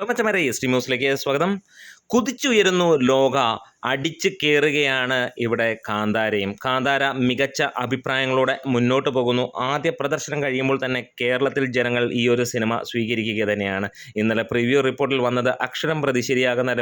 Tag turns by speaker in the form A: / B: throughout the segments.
A: മച്ചമാരെ ന്യൂസിലേക്ക് സ്വാഗതം. കുതിച്ചുയരുന്നു ലോക, അടിച്ചു കയറുകയാണ് ഇവിടെ കാന്താരയും. കാന്താര മികച്ച അഭിപ്രായങ്ങളോടെ മുന്നോട്ട് പോകുന്നു. ആദ്യ പ്രദർശനം കഴിയുമ്പോൾ തന്നെ കേരളത്തിൽ ജനങ്ങൾ ഈ ഒരു സിനിമ സ്വീകരിക്കുക തന്നെയാണ്. ഇന്നലെ പ്രിവ്യൂ റിപ്പോർട്ടിൽ വന്നത് അക്ഷരം പ്രതി ശരിയാകുന്ന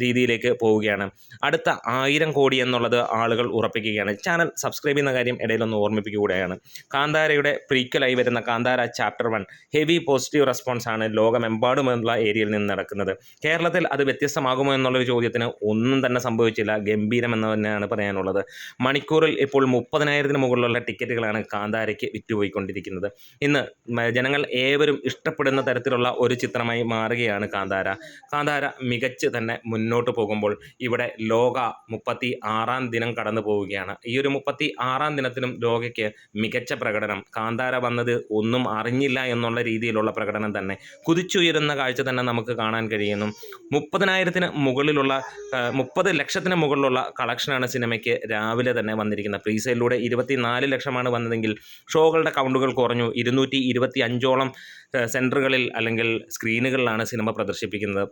A: രീതിയിലേക്ക് പോവുകയാണ്. അടുത്ത 1000 കോടി എന്നുള്ളത് ആളുകൾ ഉറപ്പിക്കുകയാണ്. ചാനൽ സബ്സ്ക്രൈബ് ചെയ്യുന്ന കാര്യം ഇടയിലൊന്ന് ഓർമ്മിപ്പിക്കുകയാണ്. കാന്താരയുടെ പ്രീക്വലായി വരുന്ന Kantara chapter 1 heavy positive response ആണ് ലോകമെമ്പാടും ഏരിയയിൽ നിന്ന് നടക്കുന്നത്. കേരളത്തിൽ അത് വ്യത്യസ്തമാകുമോ എന്നുള്ളൊരു ചോദ്യത്തിന് ഒന്നും തന്നെ സംഭവിച്ചില്ല. ഗംഭീരം എന്ന് തന്നെയാണ് പറയാനുള്ളത്. മണിക്കൂറിൽ ഇപ്പോൾ 30,000-ന് മുകളിലുള്ള ടിക്കറ്റുകളാണ് കാന്താരയ്ക്ക് വിറ്റുപോയിക്കൊണ്ടിരിക്കുന്നത്. ഇന്ന് ജനങ്ങൾ ഏവരും ഇഷ്ടപ്പെടുന്ന തരത്തിലുള്ള ഒരു ചിത്രമായി മാറുകയാണ് കാന്താര. കാന്താര മികച്ച് തന്നെ മുന്നോട്ട് പോകുമ്പോൾ ഇവിടെ ലോക 36-ാം ദിനം കടന്നു പോവുകയാണ്. ഈ ഒരു 36-ാം ദിനത്തിലും ലോകയ്ക്ക് മികച്ച പ്രകടനം. കാന്താര വന്നത് ഒന്നും അറിഞ്ഞില്ല എന്നുള്ള രീതിയിലുള്ള പ്രകടനം തന്നെ. കുതിച്ചുയരുന്ന കാഴ്ച തന്നെ നമുക്ക് കാണാൻ കഴിയുന്നു. 30,000-ന് മുകളിലുള്ള 30 ലക്ഷത്തിന് മുകളിലുള്ള കളക്ഷനാണ് സിനിമയ്ക്ക് രാവിലെ തന്നെ വന്നിരിക്കുന്നത്. പ്രീസെയിലൂടെ 24 ലക്ഷമാണ് വന്നതെങ്കിൽ ഷോകളുടെ കൗണ്ടുകൾ കുറഞ്ഞു. 225ഓളം സെൻറ്ററുകളിൽ അല്ലെങ്കിൽ സ്ക്രീനുകളിലാണ് സിനിമ പ്രദർശിപ്പിക്കുന്നത്.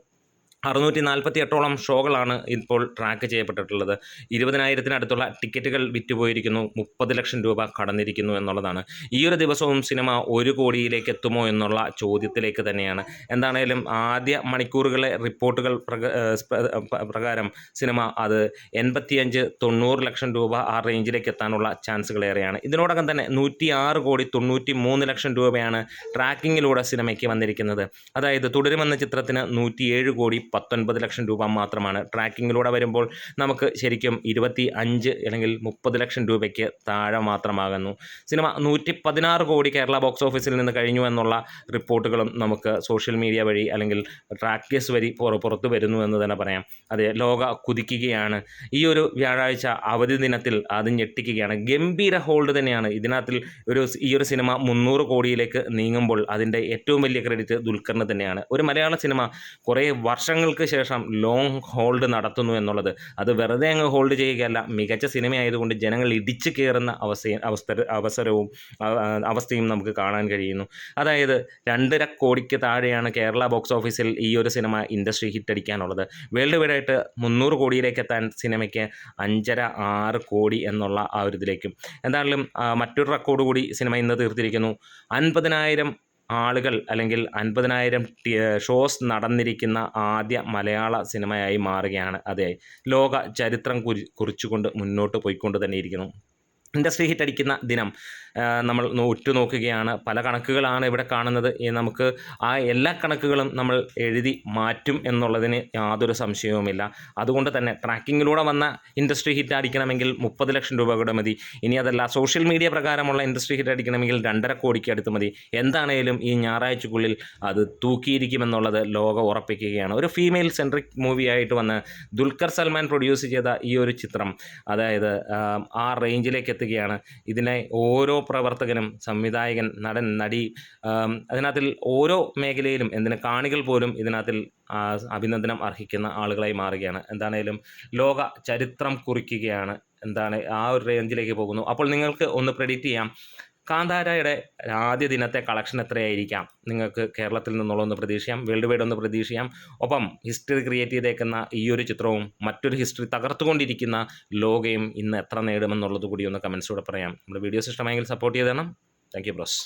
A: 648ഓളം ഷോകളാണ് ഇപ്പോൾ ട്രാക്ക് ചെയ്യപ്പെട്ടിട്ടുള്ളത്. 20,000-ത്തിനടുത്തുള്ള ടിക്കറ്റുകൾ വിറ്റുപോയിരിക്കുന്നു. 30 ലക്ഷം രൂപ കടന്നിരിക്കുന്നു എന്നുള്ളതാണ്. ഈ ഒരു ദിവസവും സിനിമ 1 കോടിയിലേക്ക് എത്തുമോ എന്നുള്ള ചോദ്യത്തിലേക്ക് തന്നെയാണ്. എന്താണേലും ആദ്യ മണിക്കൂറുകളെ റിപ്പോർട്ടുകൾ പ്രകാരം സിനിമ അത് 85-90 ലക്ഷം രൂപ ആ റേഞ്ചിലേക്ക് എത്താനുള്ള ചാൻസുകളേറെയാണ്. ഇതിനോടകം തന്നെ 106 കോടി 93 ലക്ഷം രൂപയാണ് ട്രാക്കിങ്ങിലൂടെ സിനിമയ്ക്ക് വന്നിരിക്കുന്നത്. അതായത് തുടരുമെന്ന ചിത്രത്തിന് 107 കോടി 19 ലക്ഷം രൂപ മാത്രമാണ്. ട്രാക്കിങ്ങിലൂടെ വരുമ്പോൾ നമുക്ക് ശരിക്കും 25 അല്ലെങ്കിൽ 30 ലക്ഷം രൂപയ്ക്ക് താഴെ മാത്രമാകുന്നു. സിനിമ 116 കോടി കേരള ബോക്സ് ഓഫീസിൽ നിന്ന് കഴിഞ്ഞു എന്നുള്ള റിപ്പോർട്ടുകളും നമുക്ക് സോഷ്യൽ മീഡിയ വഴി അല്ലെങ്കിൽ ട്രാക്കേഴ്സ് വഴി പുറത്തു വരുന്നു എന്ന് തന്നെ പറയാം. അതെ, ലോക കുതിക്കുകയാണ്. ഈ ഒരു വ്യാഴാഴ്ച അവധി ദിനത്തിൽ അത് ഞെട്ടിക്കുകയാണ്. ഗംഭീര ഹോൾഡ് തന്നെയാണ്. ഇതിനകത്തിൽ ഈ ഒരു സിനിമ 300 കോടിയിലേക്ക് നീങ്ങുമ്പോൾ അതിൻ്റെ ഏറ്റവും വലിയ ക്രെഡിറ്റ് ദുൽഖറിന് തന്നെയാണ്. ഒരു മലയാള സിനിമ കുറേ വർഷങ്ങൾക്ക് ശേഷം ലോങ് ഹോൾഡ് നടത്തുന്നു എന്നുള്ളത് അത് വെറുതെ അങ്ങ് ഹോൾഡ് ചെയ്യുകയല്ല. മികച്ച സിനിമയായതുകൊണ്ട് ജനങ്ങൾ ഇടിച്ചു കയറുന്ന അവസ്ഥയും നമുക്ക് കാണാൻ കഴിയുന്നു. അതായത് 2.5 കോടിക്ക് താഴെയാണ് കേരള ബോക്സ് ഓഫീസിൽ ഈ ഒരു സിനിമ ഇൻഡസ്ട്രി ഹിറ്റടിക്കാനുള്ളത്. വേൾഡ് വൈഡായിട്ട് 300 കോടിയിലേക്ക് എത്താൻ സിനിമയ്ക്ക് 5.5-6 കോടി എന്നുള്ള ആ ഒരു ഇതിലേക്കും. എന്തായാലും മറ്റൊരു റെക്കോർഡ് കൂടി സിനിമ ഇന്ന് തീർത്തിരിക്കുന്നു. 50,000 ആളുകൾ അല്ലെങ്കിൽ 50,000 ഷോസ് നടന്നിരിക്കുന്ന ആദ്യ മലയാള സിനിമയായി മാറുകയാണ്. അതെ, ലോക ചരിത്രം കുറിച്ചുകൊണ്ട് മുന്നോട്ട് പോയിക്കൊണ്ട് തന്നെ ഇരിക്കുന്നു. ഇൻഡസ്ട്രി ഹിറ്റ് അടിക്കുന്ന ദിനം നമ്മൾ ഉറ്റുനോക്കുകയാണ്. പല കണക്കുകളാണ് ഇവിടെ കാണുന്നത്. നമുക്ക് ആ എല്ലാ കണക്കുകളും നമ്മൾ എഴുതി മാറ്റും എന്നുള്ളതിന് യാതൊരു സംശയവുമില്ല. അതുകൊണ്ട് തന്നെ ട്രാക്കിങ്ങിലൂടെ വന്ന ഇൻഡസ്ട്രി ഹിറ്റ് അടിക്കണമെങ്കിൽ 30 ലക്ഷം രൂപ കൂടെ മതി. ഇനി അതല്ല, സോഷ്യൽ മീഡിയ പ്രകാരമുള്ള ഇൻഡസ്ട്രി ഹിറ്റ് അടിക്കണമെങ്കിൽ 2.5 കോടിക്ക് അടുത്ത് മതി. എന്താണേലും ഈ ഞായറാഴ്ചക്കുള്ളിൽ അത് തൂക്കിയിരിക്കുമെന്നുള്ളത് ലോകം ഉറപ്പിക്കുകയാണ്. ഒരു ഫീമെയിൽ സെൻട്രിക് മൂവിയായിട്ട് വന്ന് ദുൽഖർ സൽമാൻ പ്രൊഡ്യൂസ് ചെയ്ത ഈ ഒരു ചിത്രം അതായത് ആ റേഞ്ചിലേക്ക് എത്തുകയാണ്. ഇതിനെ ഓരോ പ്രവർത്തകനും, സംവിധായകൻ, നടൻ, നടി, അതിനകത്തിൽ ഓരോ മേഖലയിലും എന്തിന് കാണികൾ പോലും ഇതിനകത്തിൽ അഭിനന്ദനം അർഹിക്കുന്ന ആളുകളായി മാറുകയാണ്. എന്താണേലും ലോക ചരിത്രം കുറിക്കുകയാണ്. ആ ഒരു റേഞ്ചിലേക്ക് പോകുന്നു. അപ്പോൾ നിങ്ങൾക്ക് ഒന്ന് പ്രെഡിക്റ്റ് ചെയ്യാം, കാന്താരയുടെ ആദ്യ ദിനത്തെ കളക്ഷൻ എത്രയായിരിക്കാം? നിങ്ങൾക്ക് കേരളത്തിൽ നിന്നുള്ള ഒന്ന് പ്രതീക്ഷിക്കാം, വേൾഡ് വൈഡ് ഒന്ന് പ്രതീക്ഷിക്കാം. ഒപ്പം ഹിസ്റ്ററി ക്രിയേറ്റ് ചെയ്തേക്കുന്ന ഈ ഒരു ചിത്രവും മറ്റൊരു ഹിസ്റ്ററി തകർത്തുകൊണ്ടിരിക്കുന്ന ലോകയും ഇന്ന് എത്ര നേടുമെന്നുള്ളത് കൂടി ഒന്ന് കമൻസിലൂടെ പറയാം. നമ്മുടെ വീഡിയോസ് ഇഷ്ടമായെങ്കിൽ സപ്പോർട്ട് ചെയ്ത് തരണം. Thank you bros.